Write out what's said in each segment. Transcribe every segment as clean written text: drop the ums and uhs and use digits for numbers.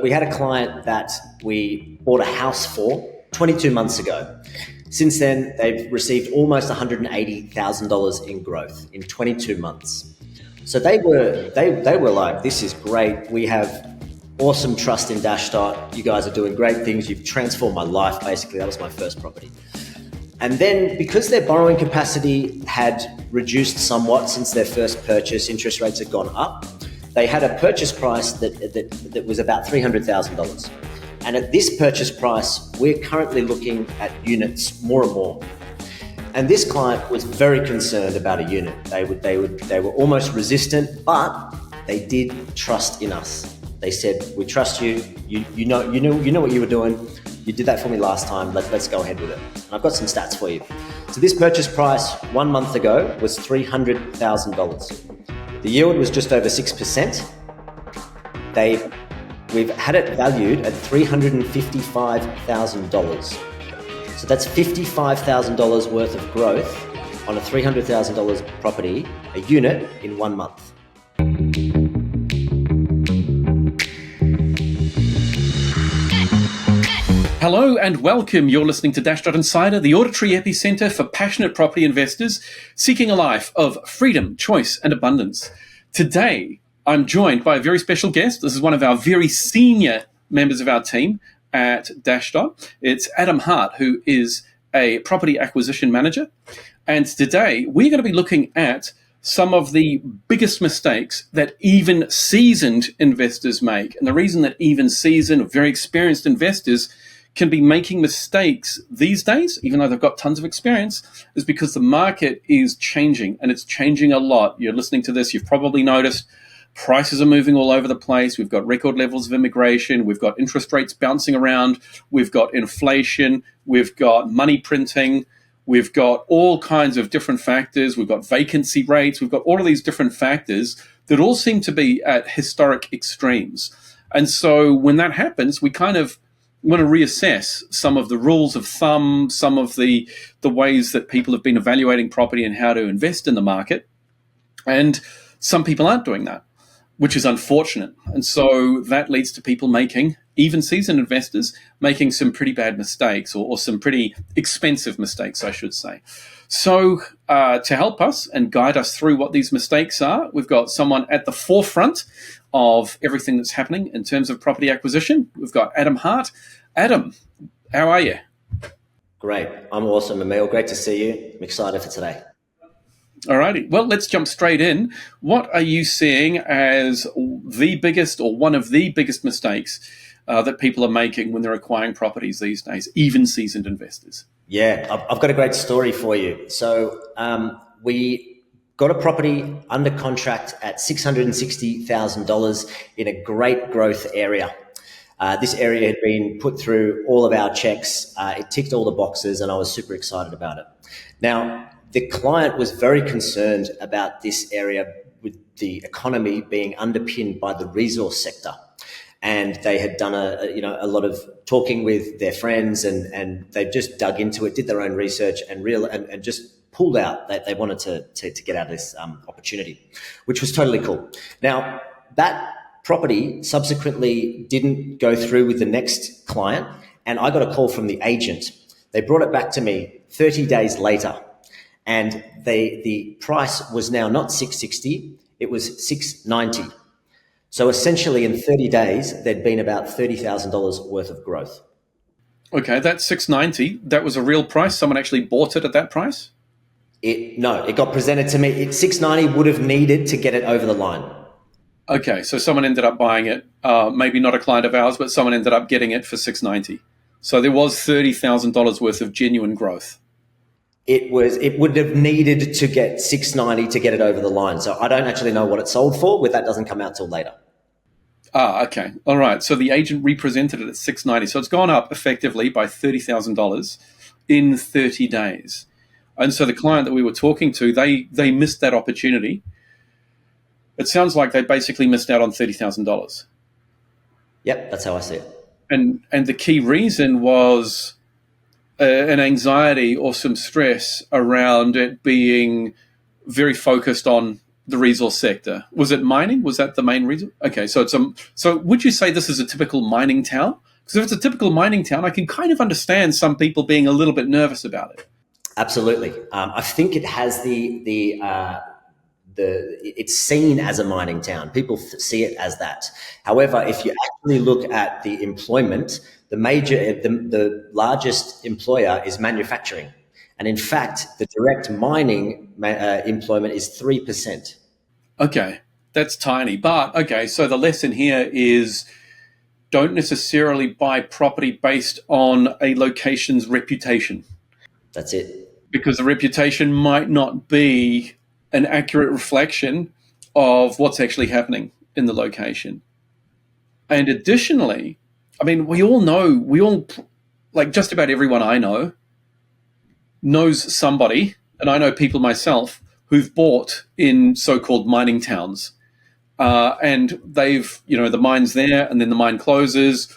We had a client that we bought a house for 22 months ago. Since then, they've received almost $180,000 in growth in 22 months. So they were like, this is great. We have awesome trust in Dashdot. You guys are doing great things. You've transformed my life, basically. That was my first property. And then because their borrowing capacity had reduced somewhat since their first purchase, interest rates had gone up. They had a purchase price that was about $300,000. And at this purchase price, we're currently looking at units more and more. And this client was very concerned about a unit. They were almost resistant, but they did trust in us. They said, "We trust you. You know what you were doing. You did that for me last time. Let's go ahead with it." And I've got some stats for you. So this purchase price 1 month ago was $300,000. The yield was just over 6%. We've had it valued at $355,000. So that's $55,000 worth of growth on a $300,000 property, a unit, in 1 month. Hello and welcome. You're listening to Dashdot Insider, the auditory epicenter for passionate property investors seeking a life of freedom, choice, and abundance. Today, I'm joined by a very special guest. This is one of our very senior members of our team at Dashdot. It's Adam Hart, who is a property acquisition manager. And today, we're going to be looking at some of the biggest mistakes that even seasoned investors make. And the reason that even seasoned, very experienced investors can be making mistakes these days, even though they've got tons of experience, is because the market is changing, and it's changing a lot. You're listening to this, you've probably noticed prices are moving all over the place. We've got record levels of immigration. We've got interest rates bouncing around. We've got inflation. We've got money printing. We've got all kinds of different factors. We've got vacancy rates. We've got all of these different factors that all seem to be at historic extremes. And so when that happens, we kind of want to reassess some of the rules of thumb, some of the ways that people have been evaluating property and how to invest in the market. And some people aren't doing that, which is unfortunate. And so that leads to people even seasoned investors, making some pretty bad mistakes or some pretty expensive mistakes, I should say. So to help us and guide us through what these mistakes are, we've got someone at the forefront of everything that's happening in terms of property acquisition. We've got Adam Hart. Adam, how are you? Great. I'm awesome, Emil. Great to see you. I'm excited for today. All righty. Well, let's jump straight in. What are you seeing as the biggest or one of the biggest mistakes that people are making when they're acquiring properties these days, even seasoned investors? Yeah, I've got a great story for you. So we got a property under contract at $660,000 in a great growth area. This area had been put through all of our checks. It ticked all the boxes, and I was super excited about it. Now, the client was very concerned about this area with the economy being underpinned by the resource sector. And they had done a lot of talking with their friends, and they've just dug into it, did their own research, and just pulled out that they wanted to get out of this opportunity, which was totally cool. Now, that property subsequently didn't go through with the next client, and I got a call from the agent. They brought it back to me 30 days later, and the price was now not $660, it was $690. So essentially in 30 days, there'd been about $30,000 worth of growth. Okay, that's $690. That was a real price? Someone actually bought it at that price? No, it got presented to me. $690 would have needed to get it over the line. Okay, so someone ended up buying it, maybe not a client of ours, but someone ended up getting it for $690. So there was $30,000 worth of genuine growth. It would have needed to get $690 to get it over the line. So I don't actually know what it sold for, but that doesn't come out till later. Okay. All right. So the agent represented it at $690. So it's gone up effectively by $30,000 in 30 days. And so the client that we were talking to, they missed that opportunity. It sounds like they basically missed out on $30,000. Yep, that's how I see it. And the key reason was an anxiety or some stress around it being very focused on the resource sector? Was it mining? Was that the main reason? Okay, so so would you say this is a typical mining town? Because if it's a typical mining town, I can kind of understand some people being a little bit nervous about it. Absolutely. I think it has it's seen as a mining town. People see it as that. However, if you actually look at the employment, the largest employer is manufacturing. And in fact, the direct mining employment is 3%. Okay, that's tiny. But okay, so the lesson here is don't necessarily buy property based on a location's reputation. That's it. Because the reputation might not be an accurate reflection of what's actually happening in the location. And additionally, I mean, like just about everyone I know knows somebody, and I know people myself who've bought in so-called mining towns. And they've, the mine's there and then the mine closes,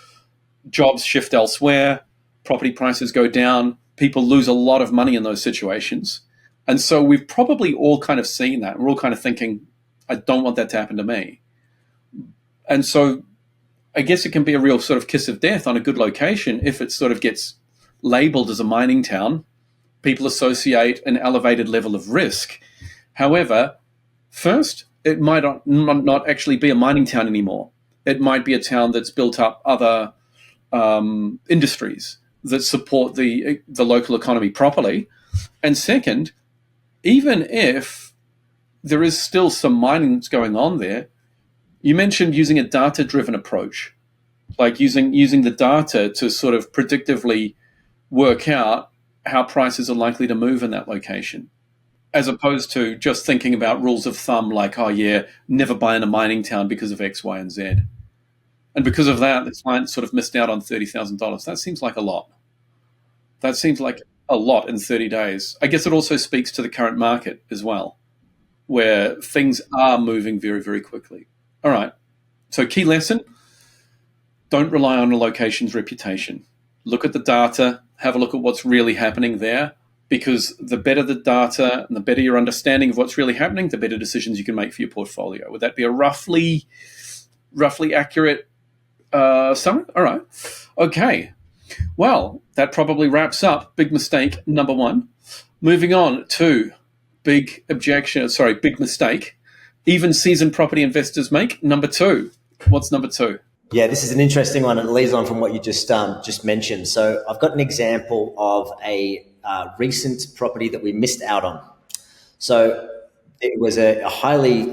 jobs shift elsewhere, property prices go down, people lose a lot of money in those situations. And so we've probably all kind of seen that. We're all kind of thinking, I don't want that to happen to me. And so I guess it can be a real sort of kiss of death on a good location if it sort of gets labeled as a mining town. People associate an elevated level of risk. However, first, it might not actually be a mining town anymore. It might be a town that's built up other industries that support the local economy properly. And second, even if there is still some mining that's going on there, you mentioned using a data-driven approach, like using the data to sort of predictively work out how prices are likely to move in that location, as opposed to just thinking about rules of thumb like, oh yeah, never buy in a mining town because of X, Y, and Z. And because of that, the client sort of missed out on $30,000. That seems like a lot. That seems like a lot in 30 days. I guess it also speaks to the current market as well, where things are moving very, very quickly. All right. So key lesson, don't rely on a location's reputation. Look at the data, have a look at what's really happening there, because the better the data and the better your understanding of what's really happening, the better decisions you can make for your portfolio. Would that be a roughly accurate summary? All right. Okay. Well, that probably wraps up big mistake number one. Moving on to big mistake even seasoned property investors make. Number two. What's number two? Yeah, this is an interesting one, and it leads on from what you just mentioned. So I've got an example of a recent property that we missed out on. So it was a highly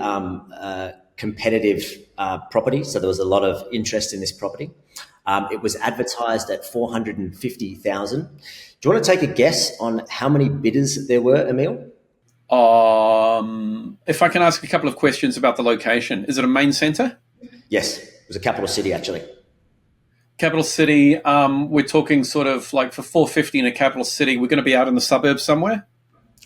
competitive property, so there was a lot of interest in this property. It was advertised at $450,000. Do you want to take a guess on how many bidders there were, Emil? If I can ask a couple of questions about the location, is it a main centre? Yes, it was a capital city, actually. Capital city, we're talking sort of like for $450 in a capital city, we're going to be out in the suburbs somewhere?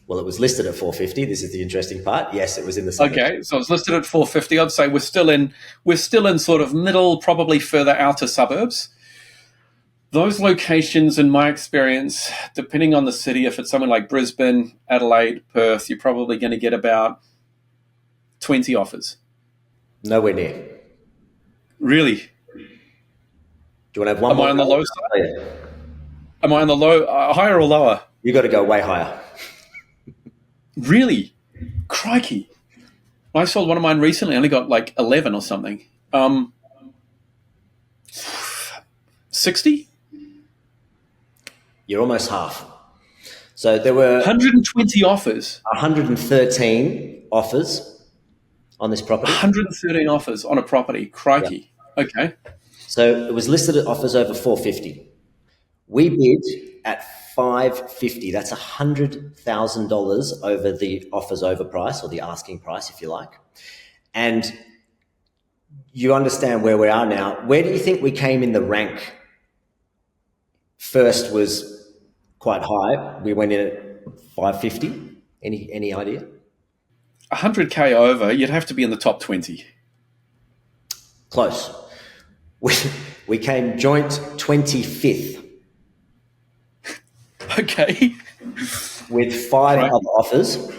Well, it was listed at $450. This is the interesting part. Yes, it was in the suburbs. Okay, so it's listed at $450. I'd say we're still in sort of middle, probably further outer suburbs. Those locations, in my experience, depending on the city, if it's somewhere like Brisbane, Adelaide, Perth, you're probably going to get about 20 offers. Nowhere near. Really? Do you want to have one more? Am I on the low side? Am I on the low, higher or lower? You got to go way higher. Really? Crikey. I sold one of mine recently. I only got like 11 or something. 60? You're almost half. So there were 120 offers. 113 offers on this property. 113 offers on a property. Crikey. Yep. Okay. So it was listed at offers over 450. We bid at 550. That's $100,000 over the offers over price, or the asking price, if you like. And you understand where we are now. Where do you think we came in the rank? First was quite high. We went in at 550. Any idea? 100K over, you'd have to be in the top 20. Close. We came joint 25th. Okay. With 5 other offers.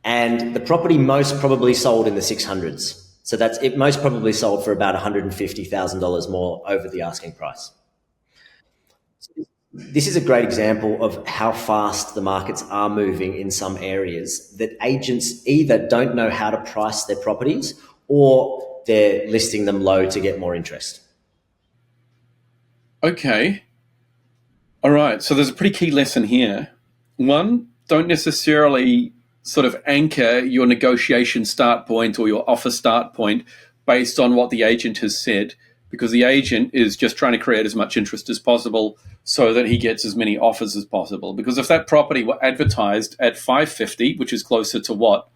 and the property most probably sold in the 600s. So it most probably sold for about $150,000 more over the asking price. This is a great example of how fast the markets are moving in some areas, that agents either don't know how to price their properties or they're listing them low to get more interest. Okay. All right. So there's a pretty key lesson here. One, don't necessarily sort of anchor your negotiation start point or your offer start point based on what the agent has said, because the agent is just trying to create as much interest as possible so that he gets as many offers as possible. Because if that property were advertised at 550, which is closer to what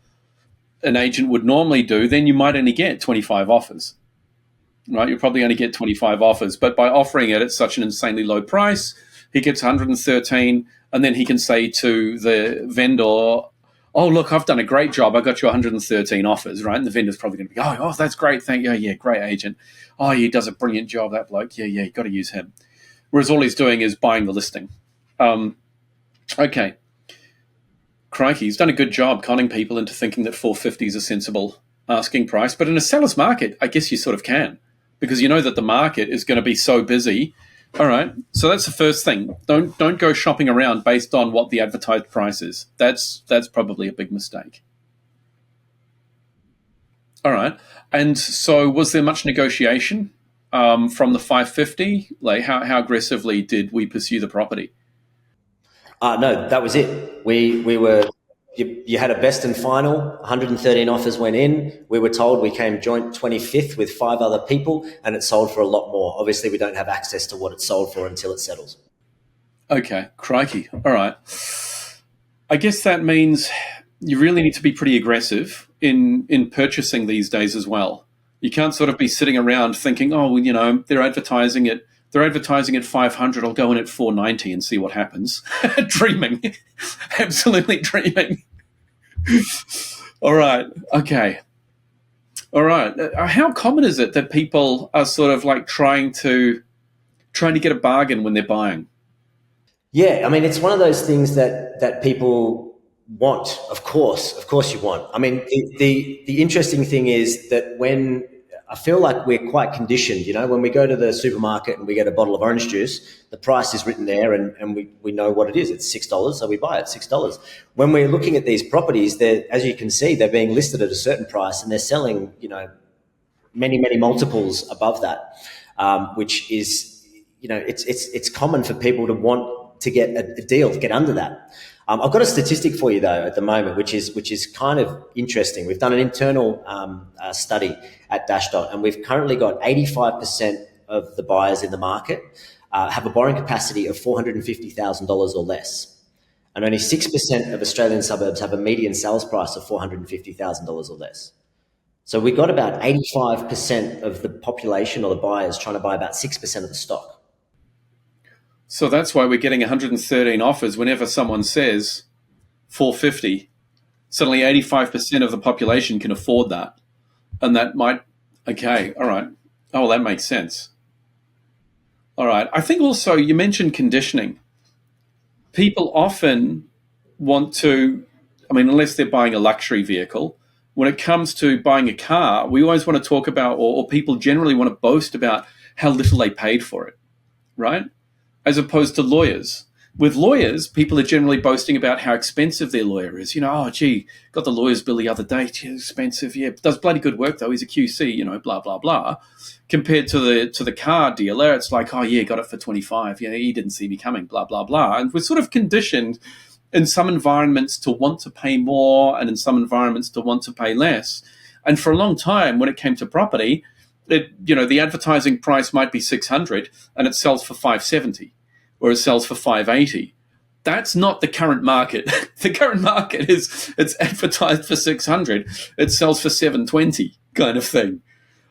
an agent would normally do, then you might only get 25 offers. Right? You'll probably only get 25 offers, but by offering it at such an insanely low price, he gets 113, and then he can say to the vendor, "Oh, look, I've done a great job. I got you 113 offers," right? And the vendor's probably going to be, "Oh, that's great. Thank you. Yeah, great agent. Oh, he does a brilliant job, that bloke. Yeah, you got to use him." Whereas all he's doing is buying the listing. Okay. Crikey, he's done a good job conning people into thinking that 450 is a sensible asking price. But in a seller's market, I guess you sort of can, because you know that the market is going to be so busy. All right, so that's the first thing. Don't go shopping around based on what the advertised price is. That's probably a big mistake. All right, and so was there much negotiation from the 550? Like how aggressively did we pursue the property? No, that was it. We were, you had a best and final, 113 offers went in. We were told we came joint 25th with 5 other people, and it sold for a lot more. Obviously, we don't have access to what it sold for until it settles. Okay, crikey. All right. I guess that means you really need to be pretty aggressive in purchasing these days as well. You can't sort of be sitting around thinking, "Oh, well, they're advertising it. They're advertising at 500. I'll go in at 490 and see what happens." Dreaming, absolutely dreaming. All right. Okay. All right. How common is it that people are sort of like trying to get a bargain when they're buying? Yeah, I mean, it's one of those things that people want. Of course, you want. I mean, the interesting thing is that when I feel like we're quite conditioned, when we go to the supermarket and we get a bottle of orange juice, the price is written there, and we know what it is. It's $6, so we buy it $6. When we're looking at these properties, as you can see, they're being listed at a certain price, and they're selling, many multiples above that, which is, it's common for people to want to get a deal, to get under that. I've got a statistic for you though at the moment, which is kind of interesting. We've done an internal study at Dashdot, and we've currently got 85% of the buyers in the market have a borrowing capacity of $450,000 or less, and only 6% of Australian suburbs have a median sales price of $450,000 or less. So we've got about 85% of the population or the buyers trying to buy about 6% of the stock. So that's why we're getting 113 offers whenever someone says 450. Suddenly 85% of the population can afford that. And that might, okay, all right. Oh, well, that makes sense. All right. I think also you mentioned conditioning. People often want to, I mean, unless they're buying a luxury vehicle, when it comes to buying a car, we always want to talk about, or people generally want to boast about how little they paid for it, right? As opposed to lawyers. With lawyers, people are generally boasting about how expensive their lawyer is. Oh, gee, got the lawyer's bill the other day. Gee, expensive. Yeah, does bloody good work though. He's a QC. Blah blah blah. Compared to the car dealer, it's like, oh yeah, got it for 25. Yeah, he didn't see me coming. Blah blah blah. And we're sort of conditioned in some environments to want to pay more, and in some environments to want to pay less. And for a long time, when it came to property, the advertising price might be 600 and it sells for 570, or it sells for 580. That's not the current market. The current market is it's advertised for 600, it sells for 720 kind of thing.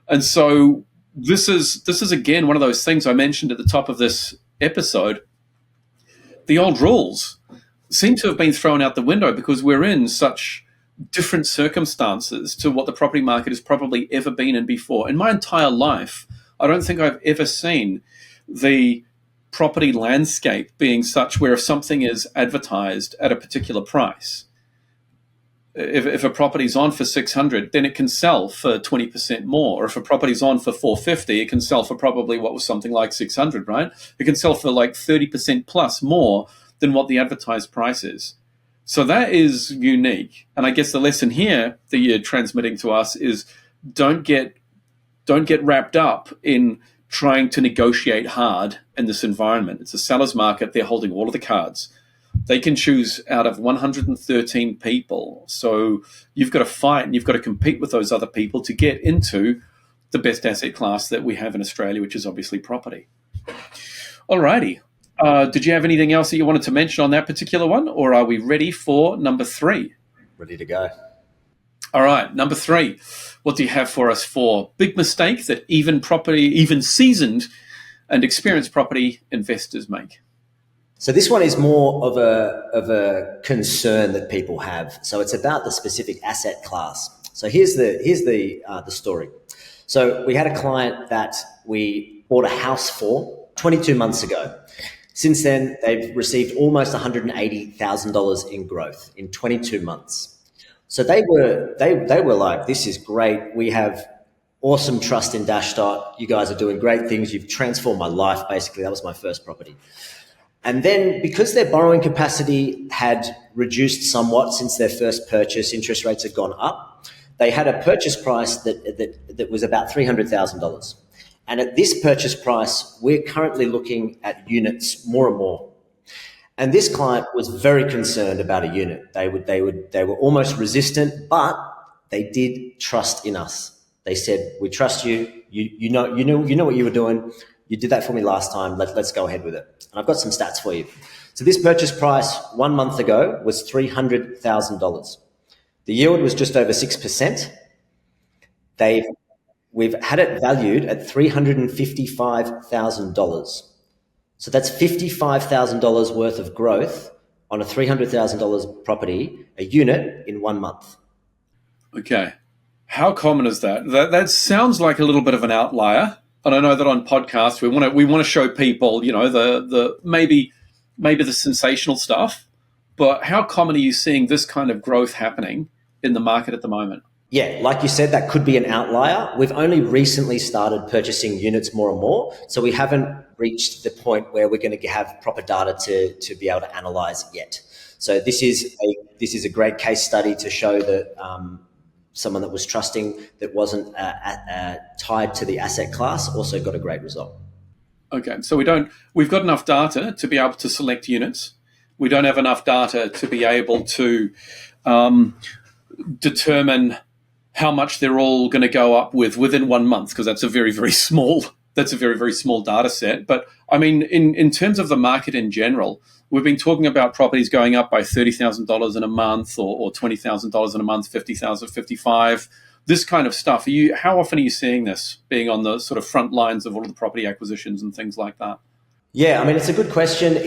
And so this is again one of those things I mentioned at the top of this episode. The old rules seem to have been thrown out the window because we're in such different circumstances to what the property market has probably ever been in before. In my entire life, I don't think I've ever seen the property landscape being such where if something is advertised at a particular price, if a property's on for 600, then it can sell for 20% more. Or if a property's on for 450, it can sell for probably what was something like 600, right? It can sell for like 30% plus more than what the advertised price is. So that is unique. And I guess the lesson here that you're transmitting to us is don't get wrapped up in trying to negotiate hard in this environment. It's a seller's market. They're holding all of the cards. They can choose out of 113 people. So you've got to fight and you've got to compete with those other people to get into the best asset class that we have in Australia, which is obviously property. Alrighty. Did you have anything else that you wanted to mention on that particular one, or are we ready for number 3? Ready to go. All right, number 3. What do you have for us for big mistake that even seasoned and experienced property investors make? So this one is more of a concern that people have. So it's about the specific asset class. So here's the story. So we had a client that we bought a house for 22 months ago. Since then, they've received almost $180,000 in growth in 22 months. So they were like, this is great. We have awesome trust in Dashdot. You guys are doing great things. You've transformed my life, basically. That was my first property. And then because their borrowing capacity had reduced somewhat since their first purchase, interest rates had gone up, they had a purchase price that was about $300,000. And at this purchase price, we're currently looking at units more and more. And this client was very concerned about a unit. They were almost resistant, but they did trust in us. They said, "We trust you. You know what you were doing. You did that for me last time. Let's go ahead with it." And I've got some stats for you. So this purchase price 1 month ago was $300,000. The yield was just over 6%. We've had it valued at $355,000. So that's $55,000 worth of growth on a $300,000 property, a unit, in 1 month. Okay. How common is that? That sounds like a little bit of an outlier. And I know that on podcasts we want to show people, the maybe the sensational stuff. But how common are you seeing this kind of growth happening in the market at the moment? Yeah, like you said, that could be an outlier. We've only recently started purchasing units more and more, so we haven't reached the point where we're going to have proper data to be able to analyze yet. So this is a great case study to show that someone that was trusting, that wasn't tied to the asset class, also got a great result. Okay, so we've got enough data to be able to select units. We don't have enough data to be able to determine how much they're all going to go up within 1 month, because that's a very, very small data set. But I mean, in terms of the market in general, we've been talking about properties going up by $30,000 in a month or $20,000 in a month, $50,000, $55,000, this kind of stuff. How often are you seeing this being on the sort of front lines of all of the property acquisitions and things like that? Yeah, I mean, it's a good question.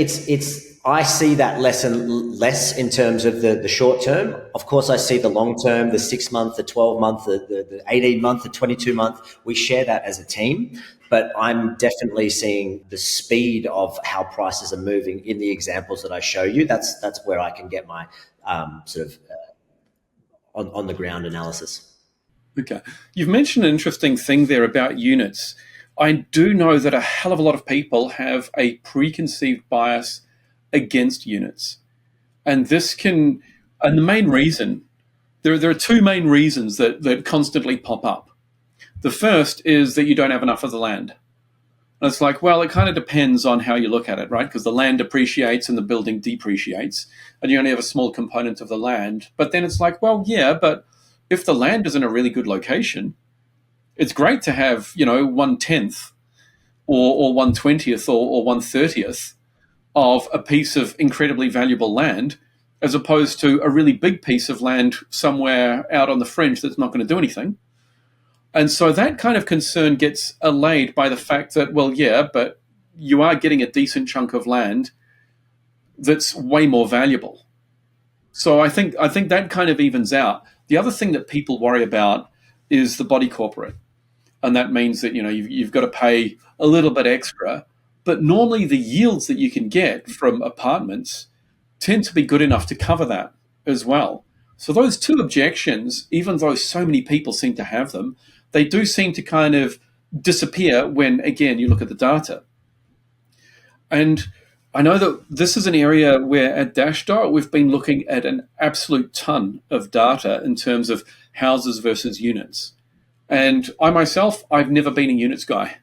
I see that less and less in terms of the short term. Of course, I see the long term, the 6 month, the 12 month, the 18 month, the 22 month. We share that as a team, but I'm definitely seeing the speed of how prices are moving in the examples that I show you. That's where I can get my sort of on the ground analysis. Okay. You've mentioned an interesting thing there about units. I do know that a hell of a lot of people have a preconceived bias against units. And the main reason, there are two main reasons that constantly pop up. The first is that you don't have enough of the land. And it's like, well, it kind of depends on how you look at it, right? Because the land appreciates and the building depreciates, and you only have a small component of the land. But then it's like, well, yeah, but if the land is in a really good location, it's great to have, 1/10 or 1/20th or 1/30th of a piece of incredibly valuable land, as opposed to a really big piece of land somewhere out on the fringe that's not going to do anything. And so that kind of concern gets allayed by the fact that, well, yeah, but you are getting a decent chunk of land that's way more valuable. So I think that kind of evens out. The other thing that people worry about is the body corporate. And that means that, you've got to pay a little bit extra. But normally the yields that you can get from apartments tend to be good enough to cover that as well. So those two objections, even though so many people seem to have them, they do seem to kind of disappear when, again, you look at the data. And I know that this is an area where at Dashdot we've been looking at an absolute ton of data in terms of houses versus units. And I myself, I've never been a units guy.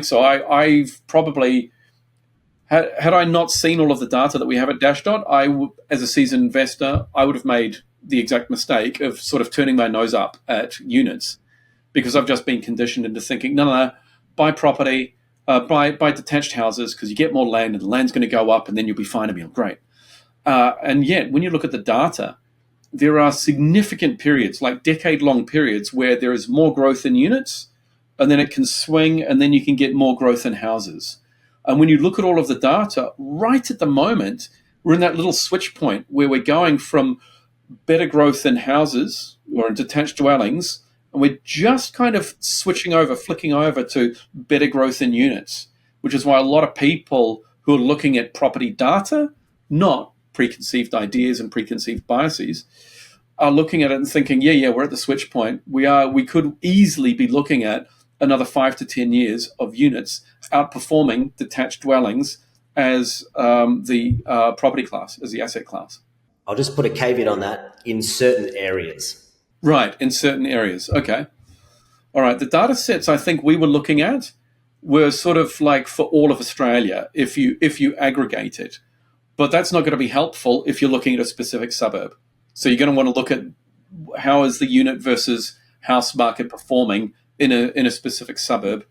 So I've probably, had I not seen all of the data that we have at Dashdot, as a seasoned investor, I would have made the exact mistake of sort of turning my nose up at units, because I've just been conditioned into thinking, no, buy property, buy detached houses, because you get more land and the land's going to go up and then you'll be fine and be great. And yet, when you look at the data, there are significant periods, like decade-long periods, where there is more growth in units, and then it can swing, and then you can get more growth in houses. And when you look at all of the data, right at the moment, we're in that little switch point where we're going from better growth in houses or in detached dwellings, and we're just kind of flicking over to better growth in units, which is why a lot of people who are looking at property data, not preconceived ideas and preconceived biases, are looking at it and thinking, we're at the switch point. We could easily be looking at another 5 to 10 years of units outperforming detached dwellings as the property class, as the asset class. I'll just put a caveat on that: in certain areas. Right, in certain areas. Okay. All right. The data sets I think we were looking at were sort of like for all of Australia, if you aggregate it. But that's not going to be helpful if you're looking at a specific suburb. So you're going to want to look at how is the unit versus house market performing in a specific suburb.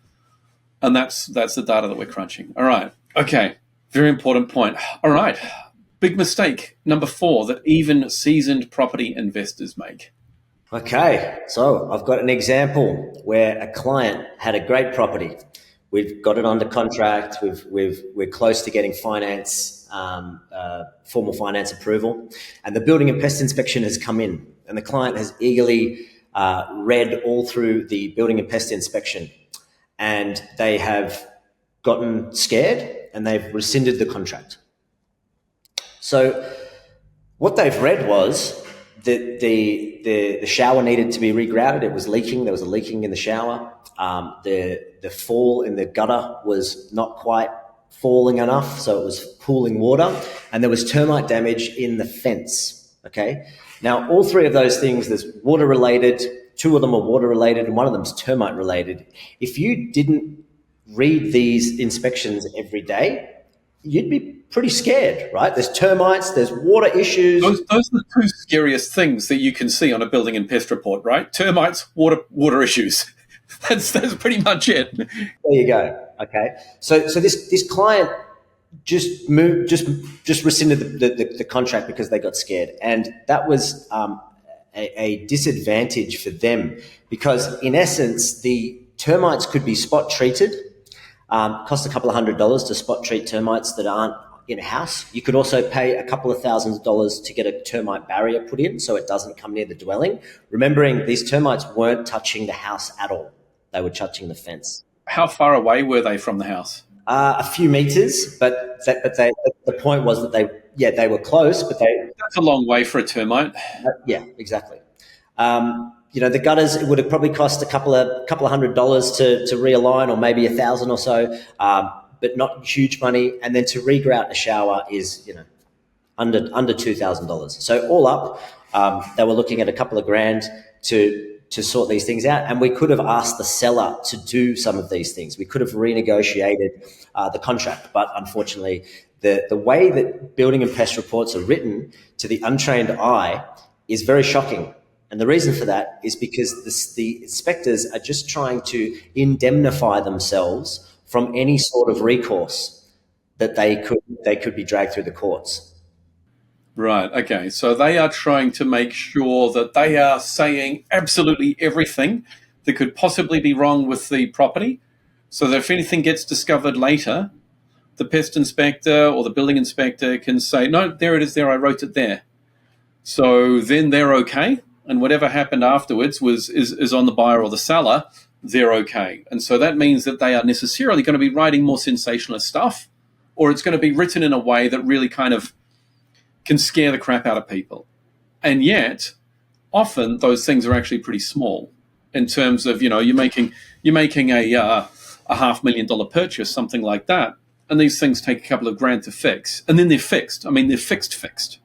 And that's the data that we're crunching. All right. Okay. Very important point. All right. Big mistake, number 4, that even seasoned property investors make. Okay, so I've got an example where a client had a great property. We've got it under contract. We're close to getting formal finance approval, and the building and pest inspection has come in, and the client has eagerly read all through the building and pest inspection, and they have gotten scared and they've rescinded the contract. So what they've read was that the shower needed to be regrouted. It was leaking. There was a leaking in the shower. The fall in the gutter was not quite falling enough, so it was pooling water, and there was termite damage in the fence. Okay. Now, all 3 of those things, there's water related. 2 of them are water related, and 1 of them's termite related. If you didn't read these inspections every day, you'd be pretty scared, right? There's termites, there's water issues. Those are the 2 scariest things that you can see on a building and pest report, right? Termites, water issues. That's pretty much it. There you go. Okay. So this client just rescinded the contract because they got scared, and that was a disadvantage for them, because in essence the termites could be spot treated. Cost a couple of $100 to spot treat termites that aren't in a house. You could also pay a couple of $1,000s to get a termite barrier put in so it doesn't come near the dwelling. Remembering these termites weren't touching the house at all. They were touching the fence. How far away were they from the house? A few meters, but the point was that they were close, but that's a long way for a termite. Yeah, exactly. The gutters, it would have probably cost a couple of $100s to realign, or maybe $1,000 or so, but not huge money. And then to regrout a shower is under $2,000. So all up, they were looking at a couple of grand to sort these things out. And we could have asked the seller to do some of these things. We could have renegotiated the contract, but unfortunately, the way that building and pest reports are written to the untrained eye is very shocking. And the reason for that is because the inspectors are just trying to indemnify themselves from any sort of recourse that they could be dragged through the courts. Right. Okay. So they are trying to make sure that they are saying absolutely everything that could possibly be wrong with the property, so that if anything gets discovered later, the pest inspector or the building inspector can say, no, there it is there, I wrote it there. So then they're okay. And whatever happened afterwards is on the buyer or the seller, they're okay. And so that means that they are necessarily going to be writing more sensationalist stuff, or it's going to be written in a way that really kind of can scare the crap out of people. And yet, often those things are actually pretty small in terms of, you're making a $500,000 purchase, something like that, and these things take a couple of grand to fix, and then they're fixed. I mean, they're fixed,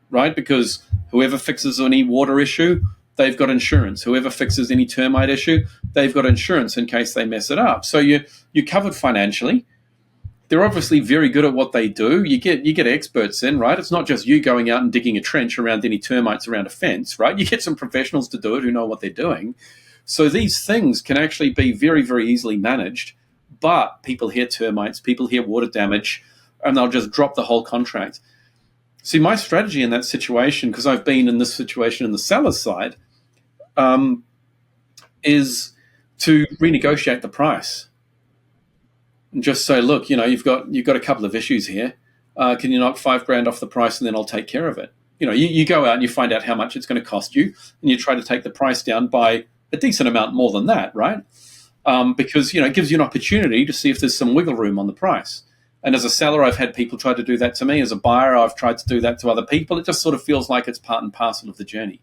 right? Because whoever fixes any water issue, they've got insurance. Whoever fixes any termite issue, they've got insurance in case they mess it up. So you're covered financially. They're obviously very good at what they do. You get experts in, right? It's not just you going out and digging a trench around any termites around a fence, right? You get some professionals to do it who know what they're doing. So these things can actually be very, very easily managed, but people hear termites, people hear water damage, and they'll just drop the whole contract. See, my strategy in that situation, because I've been in this situation in the seller's side, is to renegotiate the price. And just say, look, you've got a couple of issues here. Can you knock $5,000 off the price, and then I'll take care of it? You go out and you find out how much it's going to cost you, and you try to take the price down by a decent amount more than that, right? Because it gives you an opportunity to see if there's some wiggle room on the price. And as a seller, I've had people try to do that to me. As a buyer, I've tried to do that to other people. It just sort of feels like it's part and parcel of the journey.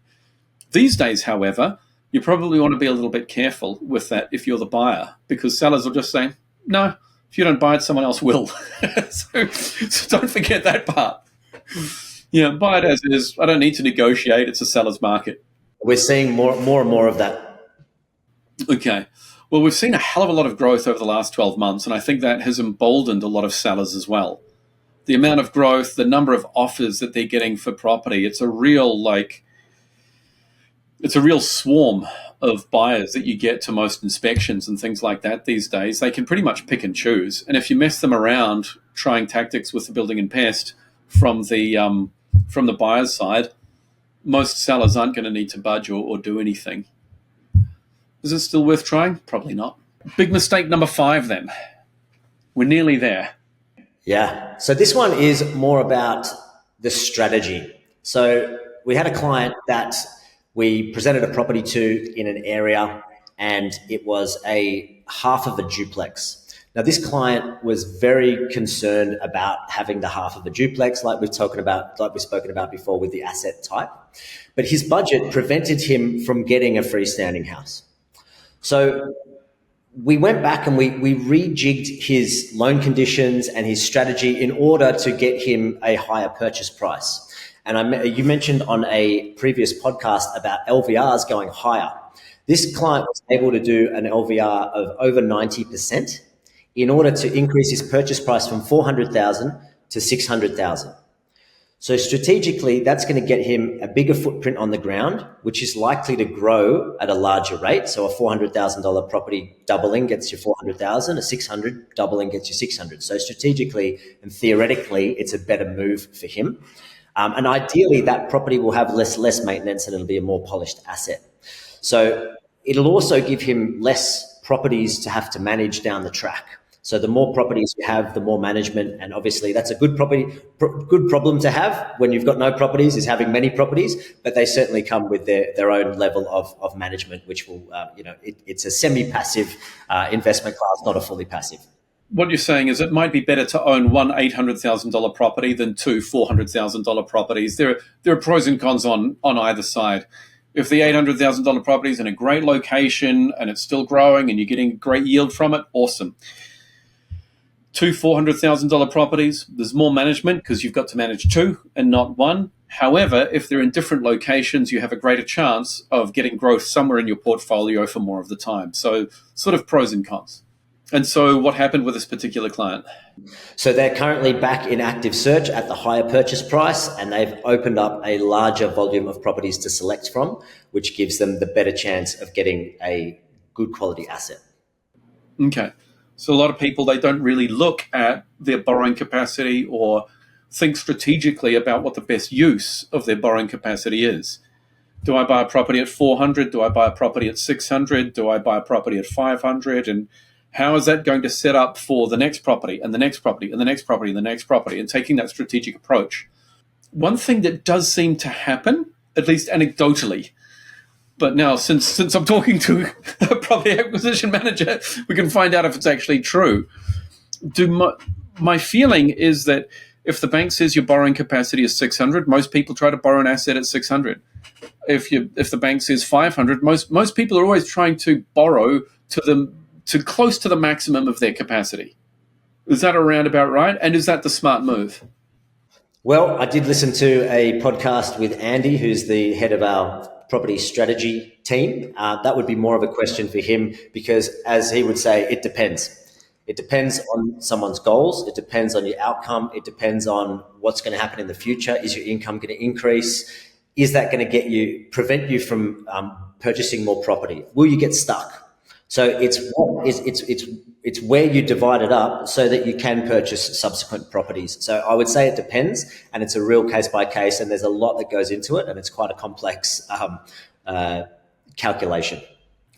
These days, however, you probably want to be a little bit careful with that if you're the buyer, because sellers will just say, no, if you don't buy it, someone else will. so don't forget that part. Buy it as it is. I don't need to negotiate. It's a seller's market. We're seeing more and more of that. Okay. Well, we've seen a hell of a lot of growth over the last 12 months, and I think that has emboldened a lot of sellers as well. The amount of growth, the number of offers that they're getting for property, it's a real swarm of buyers that you get to most inspections and things like that these days. They can pretty much pick and choose. And if you mess them around trying tactics with the building and pest from the buyer's side, most sellers aren't going to need to budge or do anything. Is it still worth trying? Probably not. Big mistake number 5 then. We're nearly there. Yeah. So this one is more about the strategy. So we had a client that we presented a property to in an area, and it was a half of a duplex. Now, this client was very concerned about having the half of a duplex, like we've spoken about before with the asset type. But his budget prevented him from getting a freestanding house. So we went back and we rejigged his loan conditions and his strategy in order to get him a higher purchase price. And you mentioned on a previous podcast about LVRs going higher. This client was able to do an LVR of over 90% in order to increase his purchase price from $400,000 to $600,000. So strategically, that's going to get him a bigger footprint on the ground, which is likely to grow at a larger rate. So a $400,000 property doubling gets you $400,000, a $600,000 doubling gets you $600,000. So strategically and theoretically, it's a better move for him. And ideally, that property will have less maintenance and it'll be a more polished asset. So it'll also give him less properties to have to manage down the track. So the more properties you have, the more management, and obviously that's a good problem to have when you've got no properties, is having many properties, but they certainly come with their own level of management, which will, it's a semi-passive investment class, not a fully passive. What you're saying is it might be better to own one $800,000 property than two $400,000 properties. There are pros and cons on either side. If the $800,000 property is in a great location and it's still growing and you're getting a great yield from it, awesome. Two $400,000 properties, there's more management because you've got to manage two and not one. However, if they're in different locations, you have a greater chance of getting growth somewhere in your portfolio for more of the time. So sort of pros and cons. And so what happened with this particular client? So they're currently back in active search at the higher purchase price, and they've opened up a larger volume of properties to select from, which gives them the better chance of getting a good quality asset. Okay. So a lot of people, they don't really look at their borrowing capacity or think strategically about what the best use of their borrowing capacity is. Do I buy a property at 400? Do I buy a property at 600? Do I buy a property at 500? And how is that going to set up for the next property and the next property and the next property and the next property, and taking that strategic approach? One thing that does seem to happen, at least anecdotally, but now since I'm talking to a property acquisition manager, we can find out if it's actually true. My feeling is that If the bank says your borrowing capacity is 600, most people try to borrow an asset at 600. If the bank says 500, most people are always trying to borrow to close to the maximum of their capacity. Is that around about right? And is that the smart move? Well, I did listen to a podcast with Andy, who's the head of our property strategy team. That would be more of a question for him because, as he would say, it depends. It depends on someone's goals. It depends on your outcome. It depends on what's going to happen in the future. Is your income going to increase? Is that going to prevent you from purchasing more property? Will you get stuck? So it's where you divide it up so that you can purchase subsequent properties. So I would say it depends, and it's a real case by case, and there's a lot that goes into it, and it's quite a complex calculation.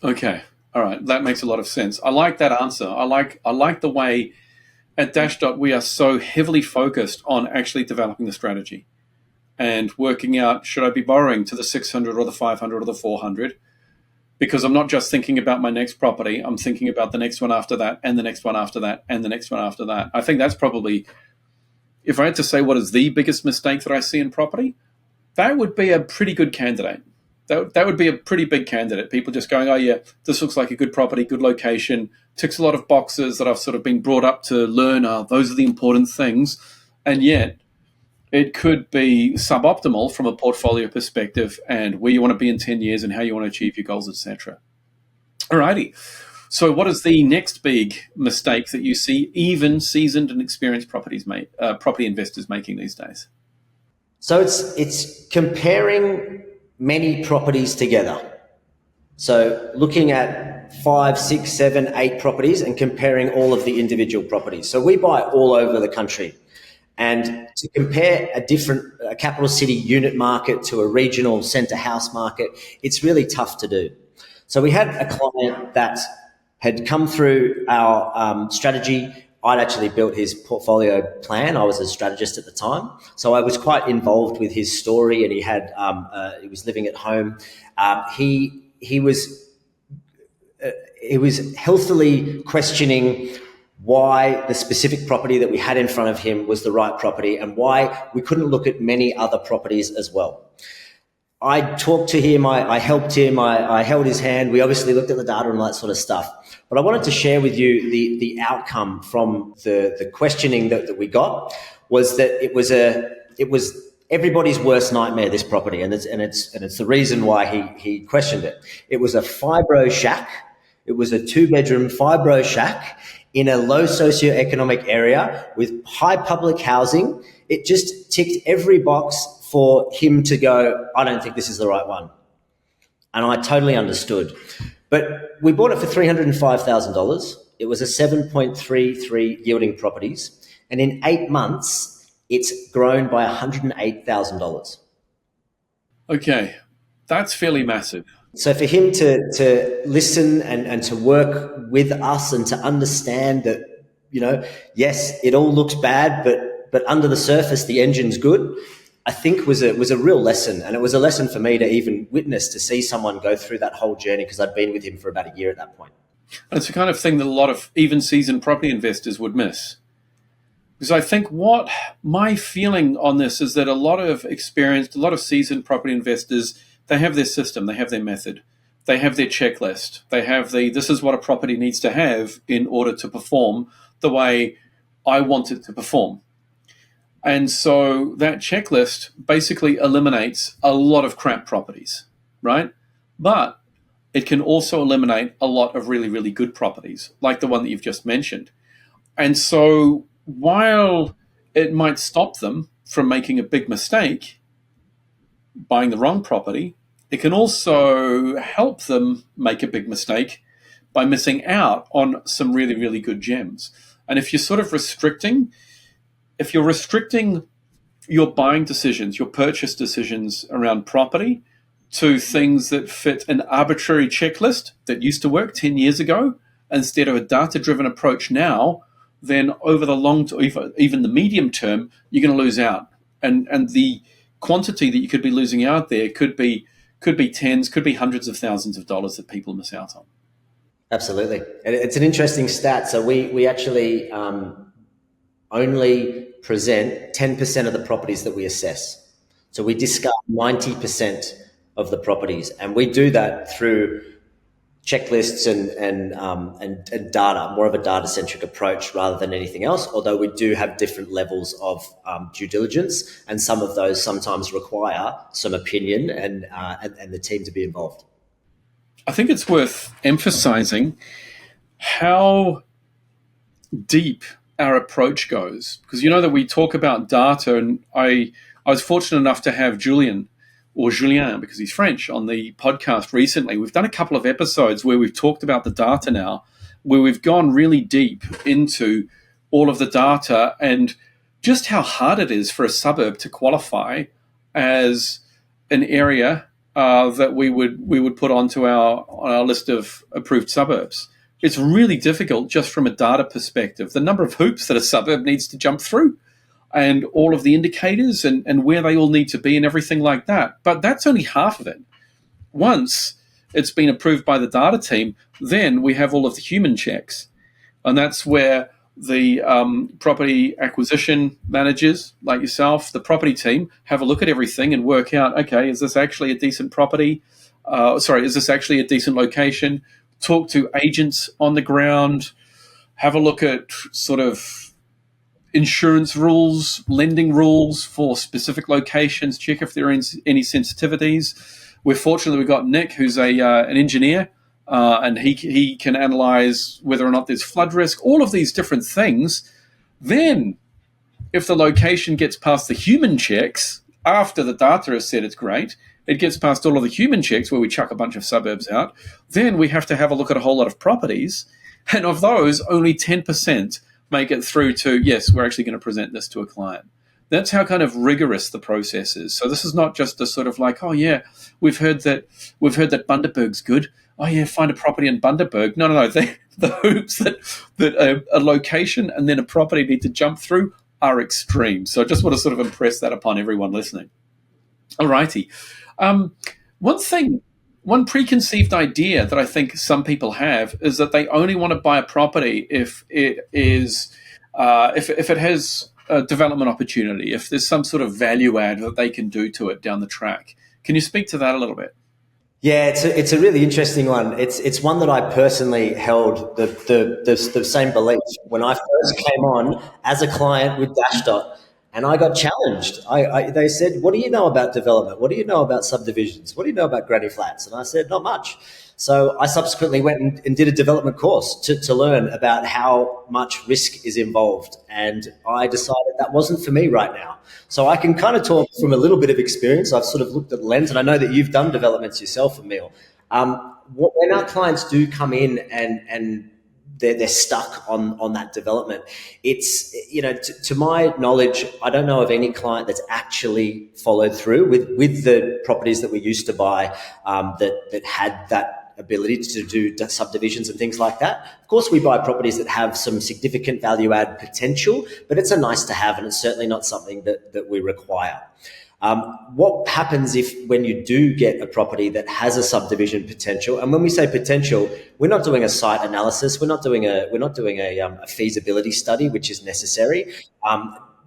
Okay, all right, that makes a lot of sense. I like that answer. I like the way at Dashdot we are so heavily focused on actually developing the strategy and working out, should I be borrowing to the 600 or the 500 or the 400? Because I'm not just thinking about my next property, I'm thinking about the next one after that, and the next one after that, and the next one after that. I think that's probably, if I had to say what is the biggest mistake that I see in property, that would be a pretty good candidate. That would be a pretty big candidate. People just going, oh yeah, this looks like a good property, good location, ticks a lot of boxes that I've sort of been brought up to learn. Those are the important things. And yet, it could be suboptimal from a portfolio perspective and where you want to be in 10 years and how you want to achieve your goals, etc. Alrighty. So what is the next big mistake that you see even seasoned and experienced property investors making these days? So it's comparing many properties together. So looking at 5, 6, 7, 8 properties and comparing all of the individual properties. So we buy all over the country. And to compare a capital city unit market to a regional centre house market, it's really tough to do. So we had a client that had come through our strategy. I'd actually built his portfolio plan. I was a strategist at the time. So I was quite involved with his story, and he was living at home. He was healthily questioning why the specific property that we had in front of him was the right property and why we couldn't look at many other properties as well. I talked to him, I helped him, I held his hand. We obviously looked at the data and all that sort of stuff. But I wanted to share with you the outcome from the questioning that we got was that it was everybody's worst nightmare, this property, and it's the reason why he questioned it. It was a fibro shack. It was a 2-bedroom fibro shack in a low socioeconomic area with high public housing. It just ticked every box for him to go, I don't think this is the right one. And I totally understood. But we bought it for $305,000. It was a 7.33 yielding properties. And in 8 months, it's grown by $108,000. Okay, that's fairly massive. So for him to listen and to work with us and to understand that, yes, it all looks bad, but under the surface, the engine's good, I think was a real lesson. And it was a lesson for me to even witness, to see someone go through that whole journey, because I'd been with him for about a year at that point. And it's the kind of thing that a lot of even seasoned property investors would miss. Because I think what my feeling on this is that a lot of seasoned property investors, they have their system, they have their method, they have their checklist, they have this is what a property needs to have in order to perform the way I want it to perform. And so that checklist basically eliminates a lot of crap properties, right? But it can also eliminate a lot of really, really good properties, like the one that you've just mentioned. And so while it might stop them from making a big mistake, buying the wrong property, it can also help them make a big mistake by missing out on some really, really good gems. And if you're restricting your buying decisions, your purchase decisions around property to things that fit an arbitrary checklist that used to work 10 years ago, instead of a data-driven approach now, then over the long to even the medium term, you're going to lose out. And the quantity that you could be losing out there could be tens, could be hundreds of thousands of dollars that people miss out on. Absolutely. And it's an interesting stat. So we actually only present 10% of the properties that we assess. So we discard 90% of the properties, and we do that through checklists and data, more of a data centric approach rather than anything else. Although we do have different levels of due diligence, and some of those sometimes require some opinion and the team to be involved. I think it's worth emphasizing how deep our approach goes, because you know that we talk about data, and I was fortunate enough to have Julien, because he's French, on the podcast recently. We've done a couple of episodes where we've talked about the data now, where we've gone really deep into all of the data and just how hard it is for a suburb to qualify as an area that we would put onto our list of approved suburbs. It's really difficult just from a data perspective. The number of hoops that a suburb needs to jump through, and all of the indicators and where they all need to be and everything like that. But that's only half of it. Once it's been approved by the data team, then we have all of the human checks. And that's where the property acquisition managers like yourself, the property team, have a look at everything and work out, okay, is this actually a decent property? Is this actually a decent location? Talk to agents on the ground, have a look at sort of insurance rules, lending rules for specific locations, check if there are any sensitivities. We're fortunate we've got Nick, who's an engineer, and he can analyze whether or not there's flood risk, all of these different things. Then, if the location gets past the human checks, after the data has said it's great, it gets past all of the human checks where we chuck a bunch of suburbs out, then we have to have a look at a whole lot of properties. And of those, only 10% make it through to, yes, we're actually going to present this to a client. That's how kind of rigorous the process is. So this is not just a sort of like, oh yeah, we've heard that Bundaberg's good. Oh yeah, find a property in Bundaberg. No. The hoops that a location and then a property need to jump through are extreme. So I just want to sort of impress that upon everyone listening. Alrighty. One preconceived idea that I think some people have is that they only want to buy a property if it is, if it has a development opportunity, if there's some sort of value add that they can do to it down the track. Can you speak to that a little bit? Yeah, it's a really interesting one. It's one that I personally held the same belief when I first came on as a client with Dashdot. And I got challenged. They said, what do you know about development? What do you know about subdivisions? What do you know about granny flats? And I said, not much. So I subsequently went and did a development course to learn about how much risk is involved. And I decided that wasn't for me right now. So I can kind of talk from a little bit of experience. I've sort of looked at the lens, and I know that you've done developments yourself, Emil. When our clients do come in and they're stuck on that development, it's, to my knowledge, I don't know of any client that's actually followed through with the properties that we used to buy that had that ability to do subdivisions and things like that. Of course, we buy properties that have some significant value add potential, but it's a nice to have, and it's certainly not something that we require. What happens when you do get a property that has a subdivision potential? And when we say potential, we're not doing a site analysis. We're not doing a feasibility study, which is necessary.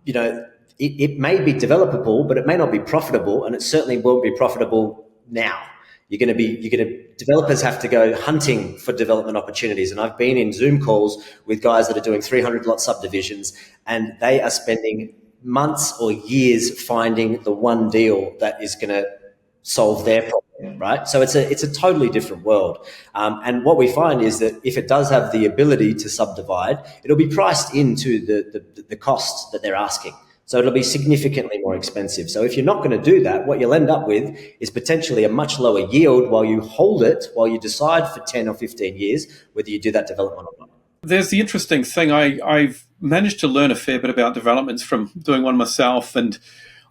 It may be developable, but it may not be profitable, and it certainly won't be profitable now. Developers have to go hunting for development opportunities. And I've been in Zoom calls with guys that are doing 300 lot subdivisions, and they are spending months or years finding the one deal that is going to solve their problem, right? So it's a totally different world. And what we find is that if it does have the ability to subdivide, it'll be priced into the costs that they're asking. So it'll be significantly more expensive. So if you're not going to do that, what you'll end up with is potentially a much lower yield while you hold it, while you decide for 10 or 15 years whether you do that development or not. There's the interesting thing. I've managed to learn a fair bit about developments from doing one myself. And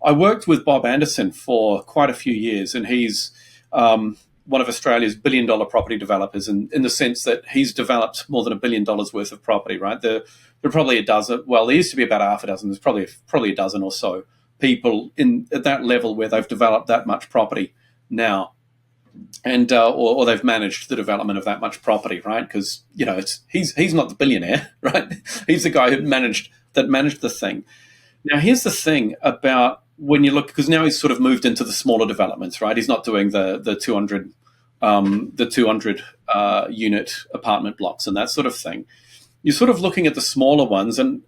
I worked with Bob Anderson for quite a few years, and he's one of Australia's billion-dollar property developers in the sense that he's developed more than $1 billion worth of property, right? There are probably a dozen. Well, there used to be about half a dozen. There's probably a dozen or so people at that level where they've developed that much property now. And or they've managed the development of that much property, right? Because he's not the billionaire, right? He's the guy who managed that managed the thing. Now, here's the thing about when you look, because now he's sort of moved into the smaller developments, right? He's not doing the 200 unit apartment blocks and that sort of thing. You're sort of looking at the smaller ones, and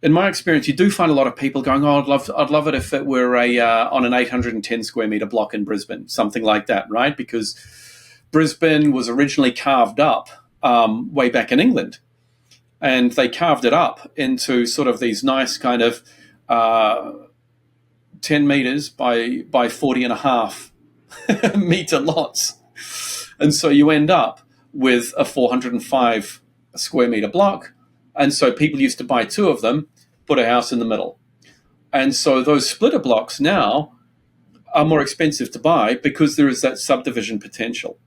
in my experience, you do find a lot of people going, "Oh, I'd love it if it were on an 810 square meter block in Brisbane, something like that," right? Because Brisbane was originally carved up way back in England, and they carved it up into sort of these nice kind of 10 meters by 40 and a half meter lots. And so you end up with a 405 square meter block. And so people used to buy two of them, put a house in the middle. And so those splitter blocks now are more expensive to buy because there is that subdivision potential.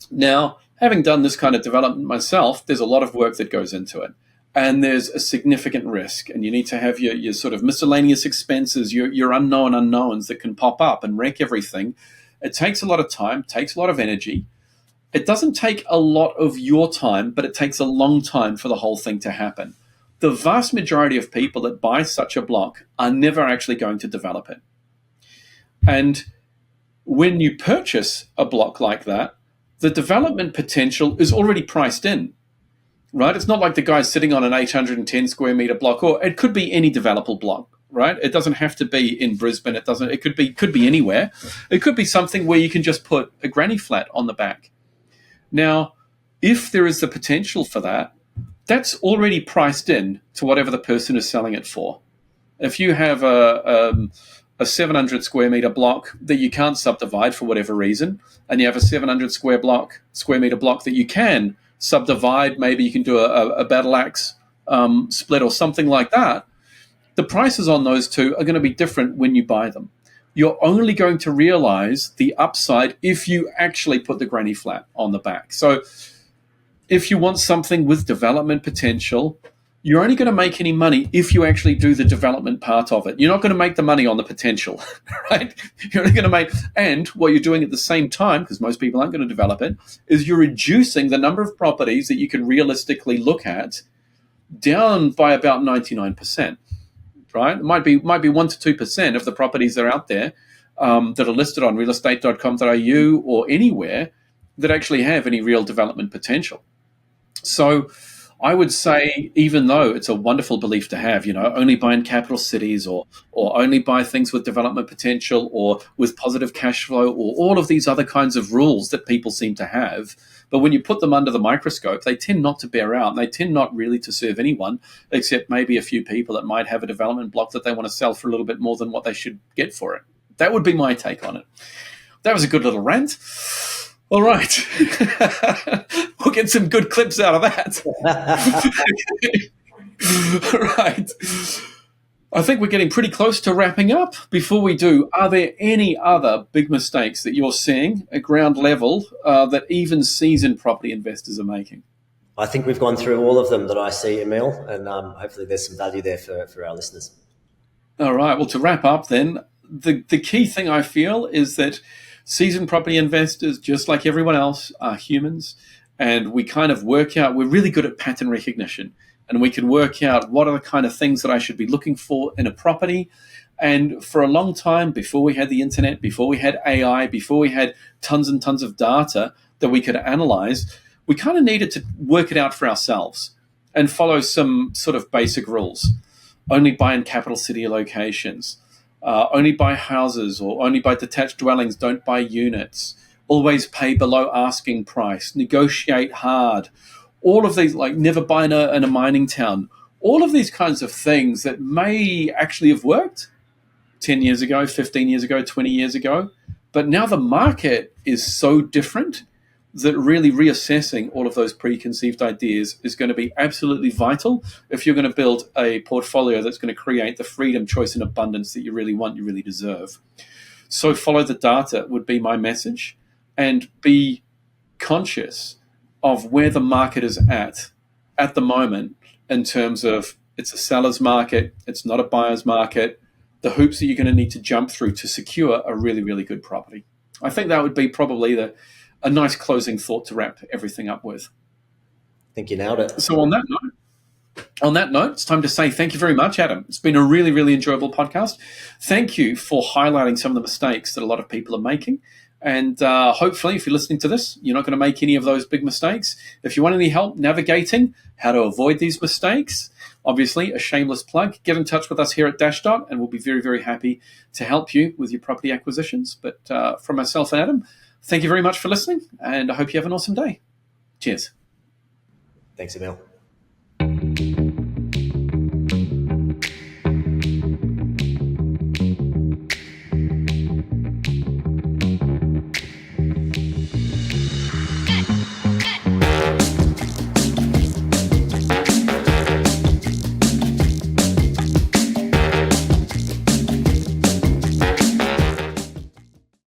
Now, having done this kind of development myself, there's a lot of work that goes into it. And there's a significant risk. And you need to have your sort of miscellaneous expenses, your unknown unknowns that can pop up and wreck everything. It takes a lot of time, takes a lot of energy. It doesn't take a lot of your time, but it takes a long time for the whole thing to happen. The vast majority of people that buy such a block are never actually going to develop it. And when you purchase a block like that, the development potential is already priced in, right? It's not like the guy's sitting on an 810 square meter block, or it could be any developable block, right? It doesn't have to be in Brisbane. It could be anywhere. It could be something where you can just put a granny flat on the back. Now, if there is the potential for that, that's already priced in to whatever the person is selling it for. If you have a 700 square meter block that you can't subdivide for whatever reason, and you have a 700 square meter block that you can subdivide, maybe you can do a battle axe split or something like that, the prices on those two are going to be different when you buy them. You're only going to realize the upside if you actually put the granny flat on the back. So if you want something with development potential, you're only going to make any money if you actually do the development part of it. You're not going to make the money on the potential, right? You're only going to make, and what you're doing at the same time, because most people aren't going to develop it, is you're reducing the number of properties that you can realistically look at down by about 99%. Right? It might be 1% to 2% of the properties that are out there that are listed on realestate.com.au or anywhere that actually have any real development potential. So I would say, even though it's a wonderful belief to have, only buy in capital cities or only buy things with development potential or with positive cash flow or all of these other kinds of rules that people seem to have, but when you put them under the microscope, they tend not to bear out. And they tend not really to serve anyone except maybe a few people that might have a development block that they want to sell for a little bit more than what they should get for it. That would be my take on it. That was a good little rant. All right. We'll get some good clips out of that. All right. I think we're getting pretty close to wrapping up. Before we do, are there any other big mistakes that you're seeing at ground level that even seasoned property investors are making? I think we've gone through all of them that I see, Emil, and hopefully there's some value there for our listeners. All right. Well, to wrap up then, the key thing I feel is that seasoned property investors, just like everyone else, are humans, and we kind of work out, we're really good at pattern recognition, and we can work out what are the kind of things that I should be looking for in a property. And for a long time, before we had the internet, before we had AI, before we had tons and tons of data that we could analyze, we kind of needed to work it out for ourselves and follow some sort of basic rules. Only buy in capital city locations. Only buy houses or only buy detached dwellings, don't buy units. Always pay below asking price. Negotiate hard. All of these, like never buy in a mining town. All of these kinds of things that may actually have worked 10 years ago, 15 years ago, 20 years ago. But now the market is so different that really reassessing all of those preconceived ideas is going to be absolutely vital if you're going to build a portfolio that's going to create the freedom, choice, and abundance that you really want, you really deserve. So follow the data would be my message, and be conscious of where the market is at the moment in terms of it's a seller's market, it's not a buyer's market, the hoops that you're going to need to jump through to secure a really, really good property. I think that would be probably a nice closing thought to wrap everything up with. I think you nailed it. So on that note, On that note, it's time to say thank you very much, Adam. It's been a really, really enjoyable podcast. Thank you for highlighting some of the mistakes that a lot of people are making. And hopefully, if you're listening to this, you're not going to make any of those big mistakes. If you want any help navigating how to avoid these mistakes, obviously, a shameless plug, get in touch with us here at Dashdot, and we'll be very, very happy to help you with your property acquisitions. But from myself and Adam, thank you very much for listening, and I hope you have an awesome day. Cheers. Thanks, Emil.